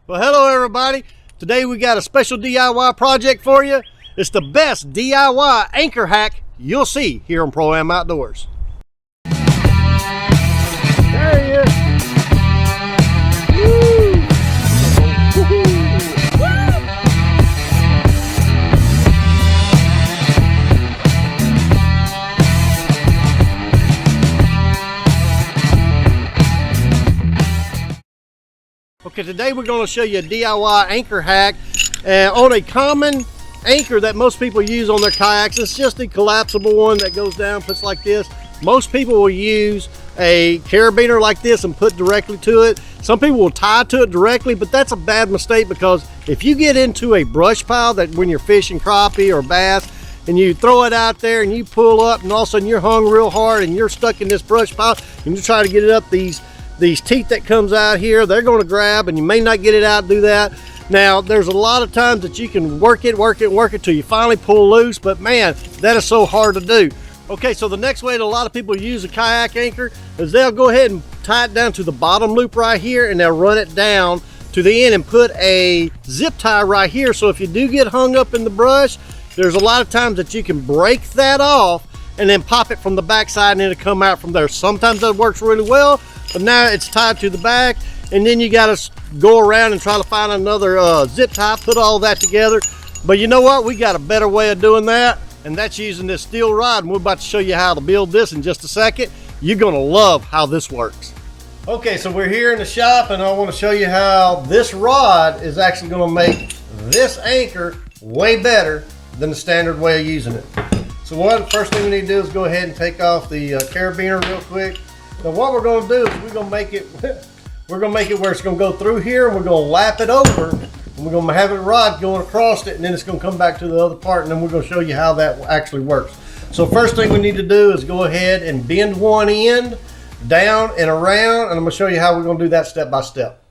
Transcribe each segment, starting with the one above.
Well, hello everybody. Today we got a special DIY project for you. It's the best DIY anchor hack you'll see here on Pro-Am Outdoors. There he is. Okay, today we're going to show you a DIY anchor hack on a common anchor that most people use on their kayaks. It's just a collapsible one that goes down, puts like this. Most people will use a carabiner like this and put directly to it. Some people will tie to it directly, but that's a bad mistake, because if you get into a brush pile that when you're fishing crappie or bass and you throw it out there and you pull up and all of a sudden you're hung real hard and you're stuck in this brush pile and you try to get it up, these teeth that comes out here, they're going to grab and you may not get it out. Do that. Now there's a lot of times that you can work it till you finally pull loose, but man, that is so hard to do. Okay, so the next way that a lot of people use a kayak anchor is they'll go ahead and tie it down to the bottom loop right here, and they'll run it down to the end and put a zip tie right here. So if you do get hung up in the brush, there's a lot of times that you can break that off and then pop it from the back side and it'll come out from there. Sometimes that works really well, but now it's tied to the back, and then you got to go around and try to find another zip tie, put all that together. But you know what? We got a better way of doing that, and that's using this steel rod, and we're about to show you how to build this in just a second. You're going to love how this works. Okay, so we're here in the shop, and I want to show you how this rod is actually going to make this anchor way better than the standard way of using it. So first thing we need to do is go ahead and take off the carabiner real quick. Now what we're going to do is we're going to make it where it's going to go through here, and we're going to lap it over, and we're going to have a rod going across it, and then it's going to come back to the other part, and then we're going to show you how that actually works. So first thing we need to do is go ahead and bend one end down and around, and I'm going to show you how we're going to do that step by step.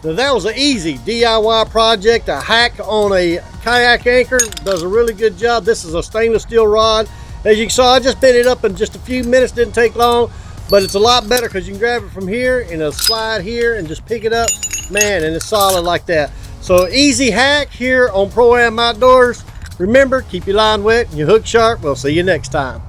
Now that was an easy DIY project. A hack on a kayak anchor. Does a really good job. This is a stainless steel rod. As you saw, I just bent it up in just a few minutes. Didn't take long, but it's a lot better because you can grab it from here and it'll slide here and just pick it up, man, and it's solid like that. So easy hack here on Pro-Am Outdoors. Remember, keep your line wet and your hook sharp. We'll see you next time.